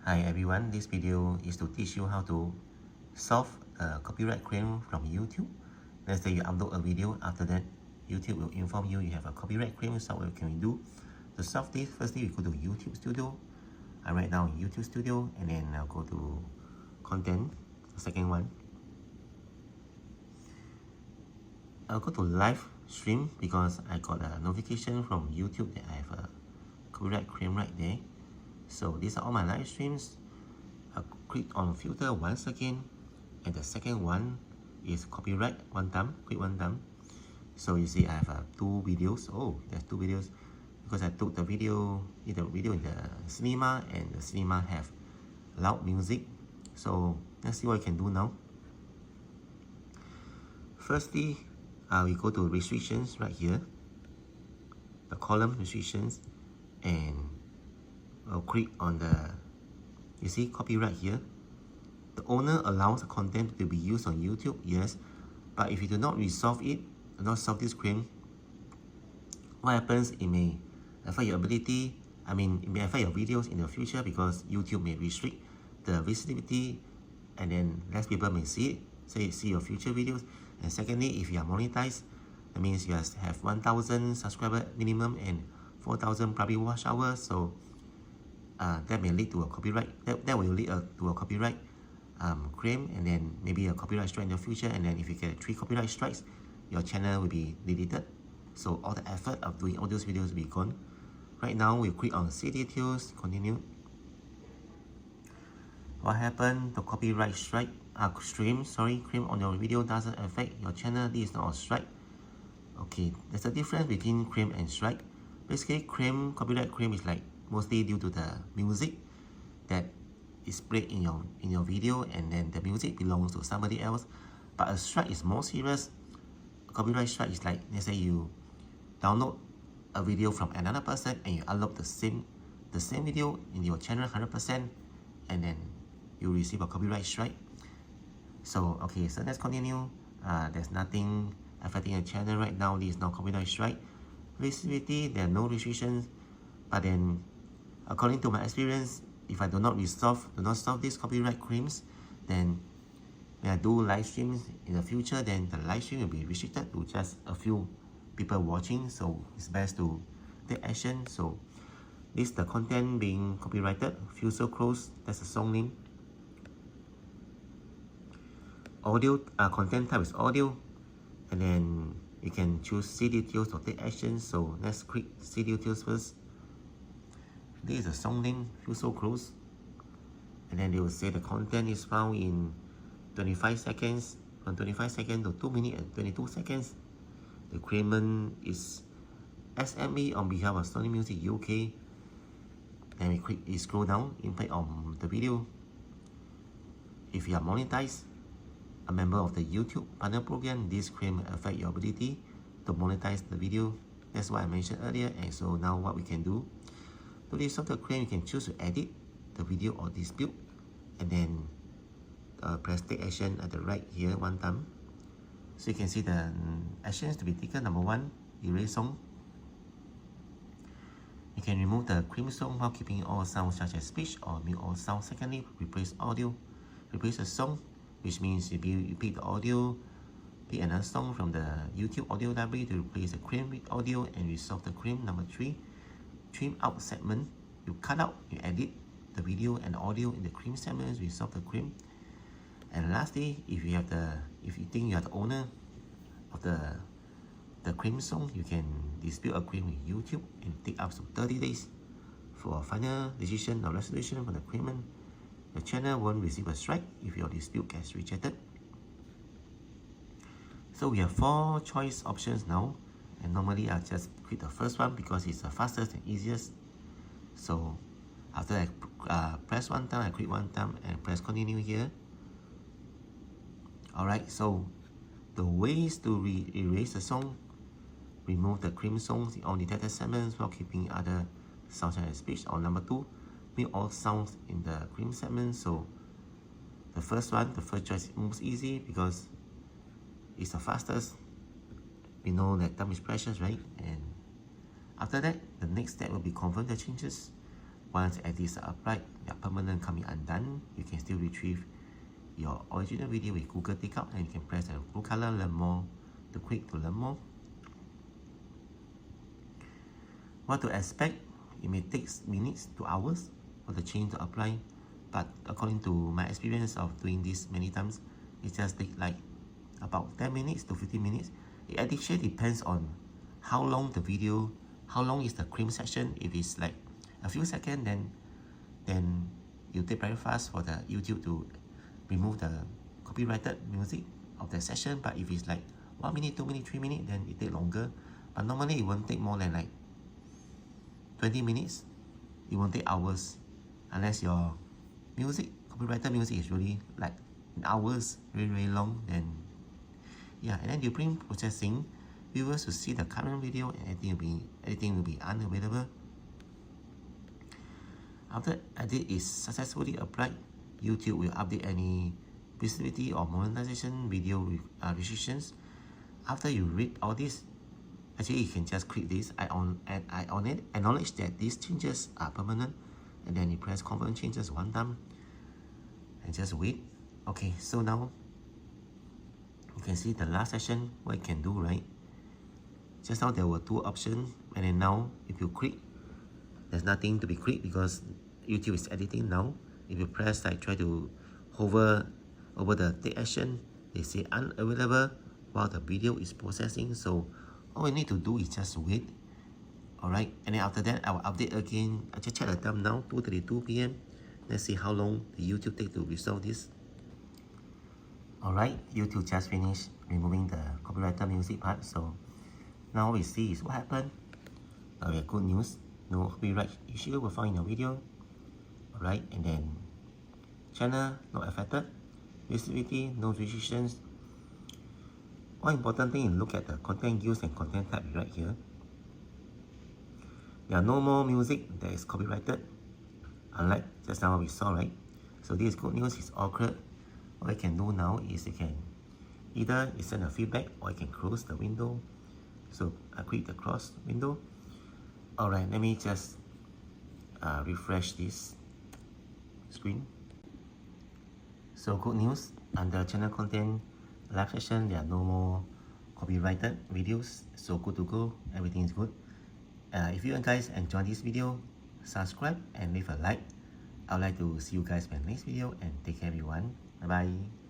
Hi everyone, this video is to teach you how to solve a copyright claim from YouTube. Let's say you upload a video, after that YouTube will inform you have a copyright claim. So what can we do to solve this? Firstly, we go to YouTube Studio. I write down YouTube Studio and then I'll go to content, the second one. I'll go to live stream because I got a notification from YouTube that I have a copyright claim right there. So these are all my live streams. I'll click on filter once again, and the second one is copyright one time, click one time. So you see I have two videos. Oh, there's two videos because I took the video in the cinema, and the cinema have loud music. So let's see what I can do now. Firstly, we go to restrictions right here, the column restrictions, and I'll click on the, you see copyright here. The owner allows the content to be used on YouTube, yes, but if you do not resolve it, do not solve this claim, what happens, it may affect your ability, it may affect your videos in the future because YouTube may restrict the visibility and then less people may see it, see your future videos. And secondly, if you are monetized, that means you have 1,000 subscriber minimum and 4,000 public watch hours, so that may lead to a copyright, that will lead to a copyright claim, and then maybe a copyright strike in the future. And then if you get 3 copyright strikes, your channel will be deleted. So all the effort of doing all those videos will be gone. Right now, we click on see details, continue. What happened? The copyright strike, claim on your video doesn't affect your channel. This is not a strike. Okay, there's a difference between claim and strike. Basically, copyright claim is like mostly due to the music that is played in your video, and then the music belongs to somebody else. But a strike is more serious. A copyright strike is like, let's say you download a video from another person and you upload the same video in your channel 100%, and then you receive a copyright strike. So okay, so let's continue. There's nothing affecting your channel right now. This is not copyright strike. Visibility, there are no restrictions, but then according to my experience, if I do not solve these copyright claims, then when I do live streams in the future, then the live stream will be restricted to just a few people watching. So it's best to take action. So this is the content being copyrighted. Feel so close, that's the song name. Audio, content type is audio, and then you can choose see details or take action. So let's click see details first. This is the song name, Feel So Close. And then they will say the content is found in 25 seconds, from 25 seconds to 2 minutes and 22 seconds. The claimant is SME on behalf of Sony Music UK. Then we scroll down, impact on the video. If you are monetized, a member of the YouTube partner program, this claim will affect your ability to monetize the video. That's what I mentioned earlier. And so now what we can do, to resolve the claim, you can choose to edit the video or dispute, and then press take action at the right here one time. So you can see the actions to be taken. Number 1, erase song. You can remove the claim song while keeping all sounds such as speech, or mute all sounds. Secondly, replace audio. Replace a song, which means if you pick the audio, pick another song from the YouTube audio library to replace the claim with audio and resolve the claim. Number 3, trim out segment. You cut out, you edit the video and audio in the claim segments, resolve the claim. And lastly, if you think you are the owner of the claim song, you can dispute a claim with YouTube and take up to 30 days for a final decision or resolution from the claimant. The channel won't receive a strike if your dispute gets rejected. So we have 4 choice options now, and normally I'll just click the first one because it's the fastest and easiest. So after I press one time, I click one time and press continue here. Alright, so the ways to erase the song: remove the claim songs in all detected segments while keeping other sounds and speech. Or number 2, mute all sounds in the claim segment. So the first choice is most easy because it's the fastest. We know that time is precious, right? And after that, the next step will be confirm the changes. once edits are applied, their permanent can be undone. You can still retrieve your original video with Google Takeout, and you can press the blue color learn more to click to learn more. What to expect? It may take minutes to hours for the change to apply, but according to my experience of doing this many times, it just takes like about 10 minutes to 15 minutes. It actually depends on how long the video, how long is the cream section. If it's like a few seconds, then you take very fast for the YouTube to remove the copyrighted music of the session. But if it's like 1 minute, 2 minutes, 3 minutes, then it take longer. But normally it won't take more than like 20 minutes. It won't take hours, unless your music, copyrighted music, is really like hours, very long. Then yeah, and then you bring processing, viewers will see the current video, and everything will be unavailable. After edit is successfully applied, YouTube will update any visibility or monetization video restrictions. After you read all this, actually you can just click this I on it, acknowledge that these changes are permanent, and then you press confirm changes one time and just wait. Okay, so now you can see the last session what you can do, right? Just now there were 2 options, and then now if you click, there's nothing to be clicked because YouTube is editing now. If you press like try to hover over the take action, they say unavailable while the video is processing. So all we need to do is just wait. Alright, and then after that I will update again. I just check the time now, 2:32 p.m. Let's see how long the YouTube take to resolve this. Alright, YouTube just finished removing the copyrighted music part. So now we see is what happened. We have good news. No copyright issue were found in the video. Alright, and then channel not affected. Visibility, no restrictions. One important thing is look at the content used and content type right here. There are no more music that is copyrighted, unlike just now we saw, right? So this is good news, it's all clear. What I can do now is you can either send a feedback or you can close the window. So I click the cross window. Alright, let me just refresh this screen. So good news, under channel content live session, there are no more copyrighted videos. So good to go, everything is good. If you guys enjoyed this video, subscribe and leave a like. I would like to see you guys in my next video, and take care everyone. Bye bye.